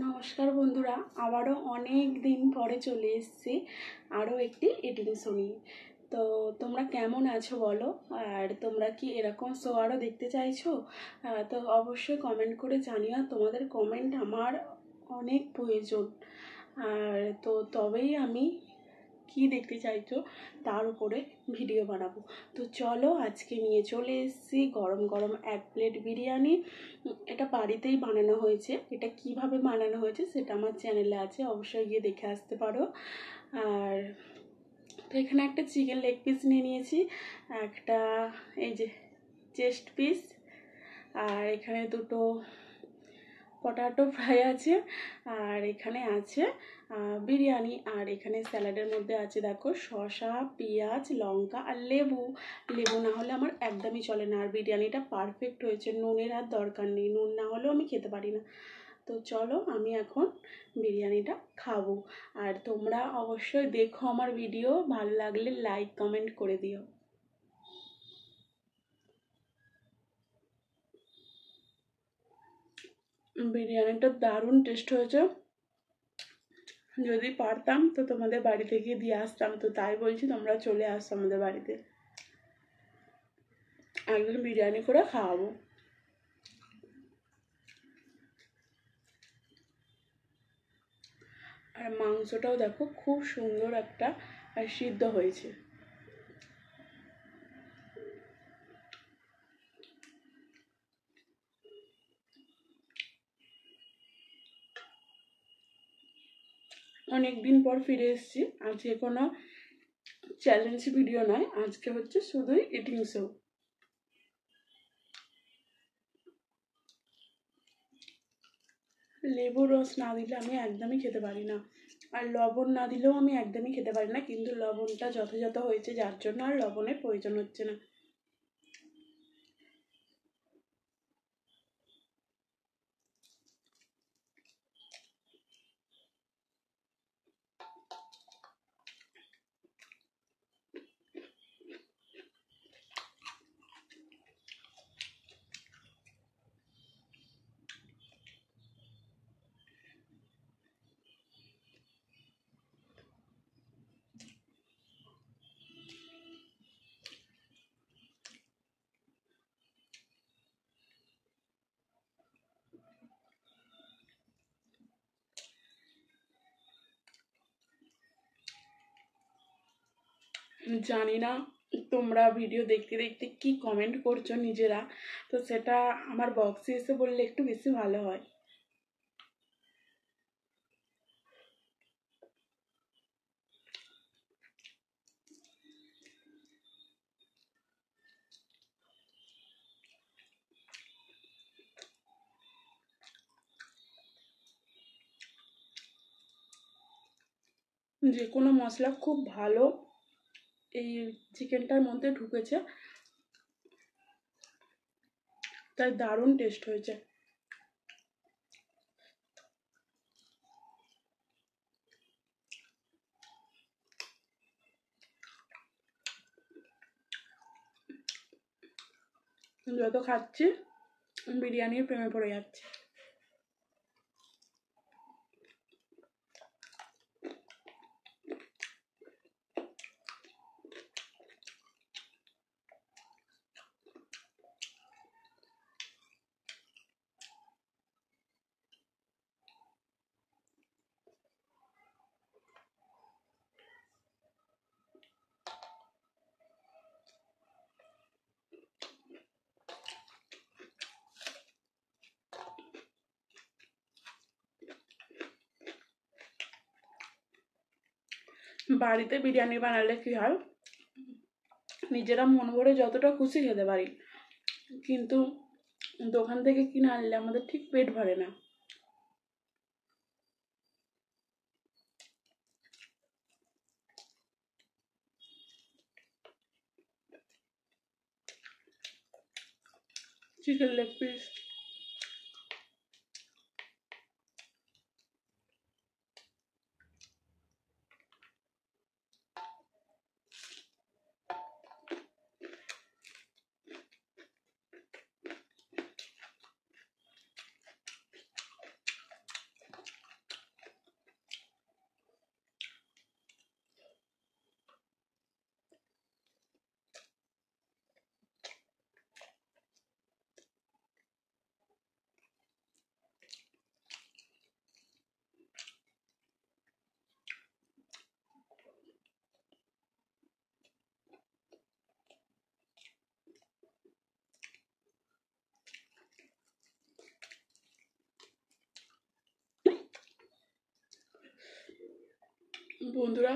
নমস্কার বন্ধুরা, আবারও অনেক দিন পরে চলে এসেছি আরও একটি ইটিং শো নিয়ে। তো তোমরা কেমন আছো বলো, আর তোমরা কি এরকম শো আরও দেখতে চাইছো? তো অবশ্যই কমেন্ট করে জানিও, তোমাদের কমেন্ট আমার অনেক প্রয়োজন। আর তো তবেই আমি কি দেখতে চাইছো তার উপরে ভিডিও বানাবো। তো চলো, আজকে নিয়ে চলে এসেছি গরম গরম 1 প্লেট বিরিয়ানি। এটা বাড়িতেই বানানো হয়েছে। এটা কিভাবে বানানো হয়েছে সেটা আমার চ্যানেলে আছে, অবশ্যই গিয়ে দেখে আসতে পারো। আর তো এখানে একটা চিকেন লেগ পিস নিয়ে নিয়েছি, একটা এই যে চেস্ট পিস, আর এখানে দুটো পটাটো ফ্রাই আছে, আর এখানে আছে বিরিয়ানি, আর এখানে স্যালাডের মধ্যে আছে দেখো শসা, পেঁয়াজ, লঙ্কা আর লেবু। লেবু না হলে আমার একদমই চলে না। আর বিরিয়ানিটা পারফেক্ট হয়েছে, নুনের আর দরকার নেই, নুন না হলেও আমি খেতে পারি না। তো চলো, আমি এখন বিরিয়ানিটা খাবো। আর তোমরা অবশ্যই দেখো আমার ভিডিও, ভালো লাগলে লাইক কমেন্ট করে দিও। বিরিয়ানিটা দারুণ টেস্ট হয়েছে। যদি পারতাম তো তোমাদের বাড়িতে গিয়ে দিয়ে আসতাম, তো তাই বলছি তোমরা চলে আসো আমাদের বাড়িতে, একদিন বিরিয়ানি করে খাওয়াবো। আর মাংসটাও দেখো খুব সুন্দর একটা আর সিদ্ধ হয়েছে। অনেক দিন পর ফিরে এসেছি। আজকে কোনো চ্যালেঞ্জ ভিডিও নয়, আজকে হচ্ছে শুধুই ইটিং শো। লেবুর রস না দিলে আমি একদমই খেতে পারি না, আর লবণ না দিলেও আমি একদমই খেতে পারি না, কিন্তু লবণটা যথাযথ হয়েছে যার জন্য আর লবণের প্রয়োজন হচ্ছে না। জানি না তোমরা ভিডিও দেখতে দেখতে কি কমেন্ট করছো নিজেরা, তো সেটা আমার বক্সে এসে বললে একটু বেশি ভালো হয়। যে কোনো মশলা খুব ভালো এই চিকেনটার মধ্যে ঢুকেছে, তাই দারুণ টেস্ট হয়েছে। যত খাচ্ছি বিরিয়ানির প্রেমে পড়ে যাচ্ছে। বাড়িতে বিরিয়ানি বানালে কি হয়, নিজেরা মন ভরে যতটা খুশি খেতে পারি, কিন্তু দোকান থেকে কিনে আনলে আমাদের ঠিক পেট ভরে না। চিকেন লেগ পিস, বন্ধুরা,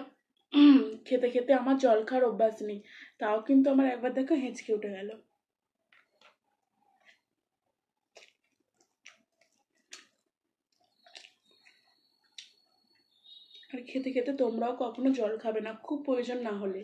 খেতে খেতে আমার জল খাওয়ার অভ্যাস নেই, তাও কিন্তু আমার একবার দেখো হেঁচকে উঠে গেল। আর খেতে খেতে তোমরাও কখনো জল খাবে না, খুব প্রয়োজন না হলে।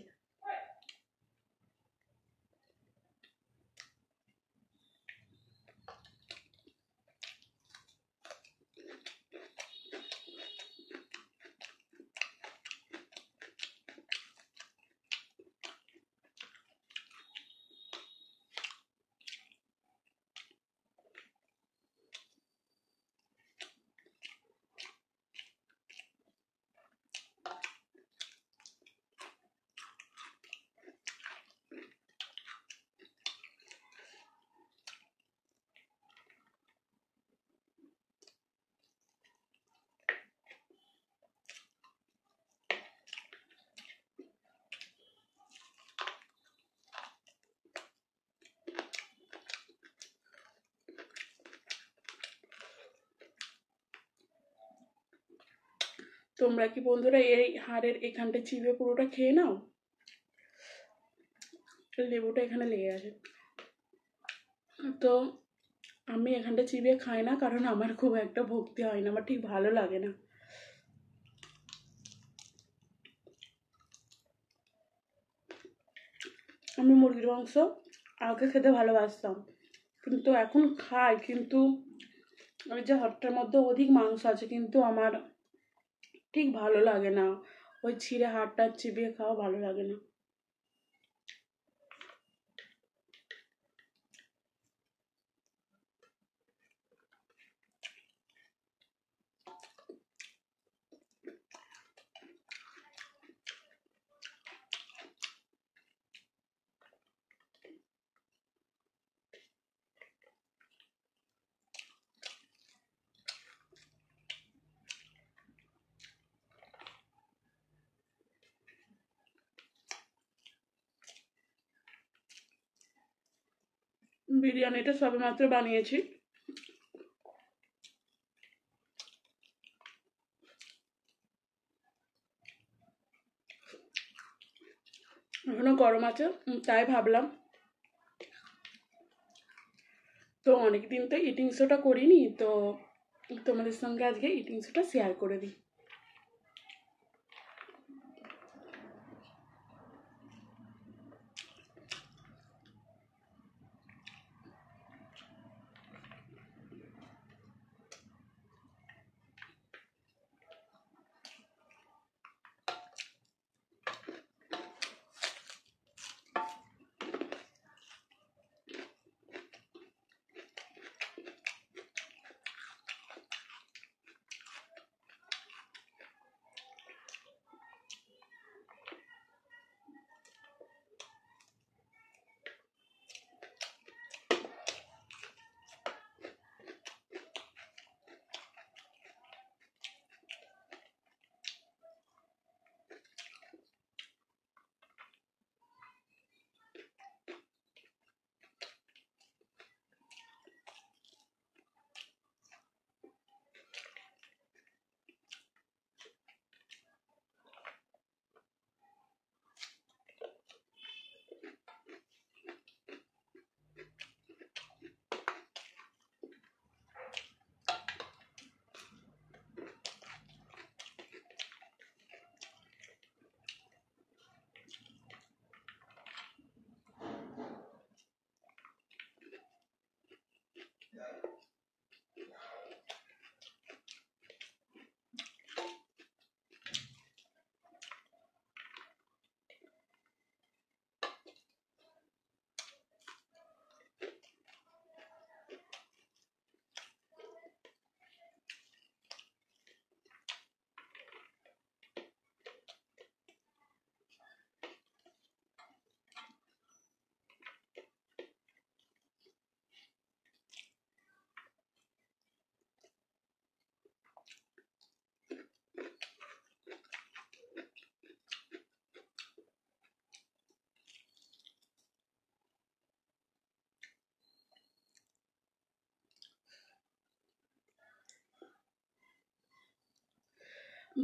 তোমরা কি বন্ধুরা এই হাড়ের এখানটা চিবে পুরোটা খেয়ে নাও? লেবুটা এখানে লেগে আছে। তো আমি এখানটা চিবিয়ে খাই না, কারণ আমার খুব একটা ভক্তি হয় না, আমার ঠিক ভালো লাগে না। আমি মুরগির মাংস আগে খেতে ভালোবাসতাম, কিন্তু এখন খাই, কিন্তু ওই যে হাড়টার মধ্যে অধিক মাংস আছে, কিন্তু আমার ঠিক ভালো লাগে না, ওই ছিঁড়ে হাড়টা চিবিয়ে খাওয়া ভালো লাগে না। বিরিয়ানিটা সবেমাত্র বানিয়েছি, এখনো গরম আছে, তাই ভাবলাম তো অনেকদিন তো ইটিং শোটা করিনি, তো তোমাদের সঙ্গে আজকে ইটিং শোটা শেয়ার করে দিই।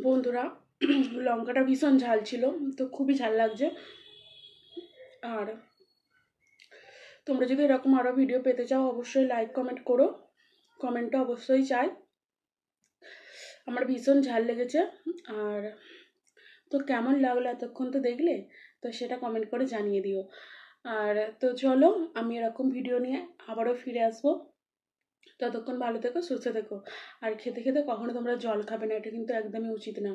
বন্ধুরা, লঙ্কাটা ভীষণ ঝাল ছিল, তো খুবই ঝাল লাগছে। আর তোমরা যদি এরকম আরও ভিডিও পেতে চাও অবশ্যই লাইক কমেন্ট করো, কমেন্টটা অবশ্যই চাই। আমার ভীষণ ঝাল লেগেছে। আর তো কেমন লাগলো এতক্ষণ তো দেখলে, তো সেটা কমেন্ট করে জানিয়ে দিও। আর তো চলো আমি এরকম ভিডিও নিয়ে আবারও ফিরে আসবো। ততক্ষণ ভালো থেকো, সুস্থ থেকো। আর খেতে খেতে কখনো তোমরা জল খাবে না, এটা কিন্তু একদমই উচিত না।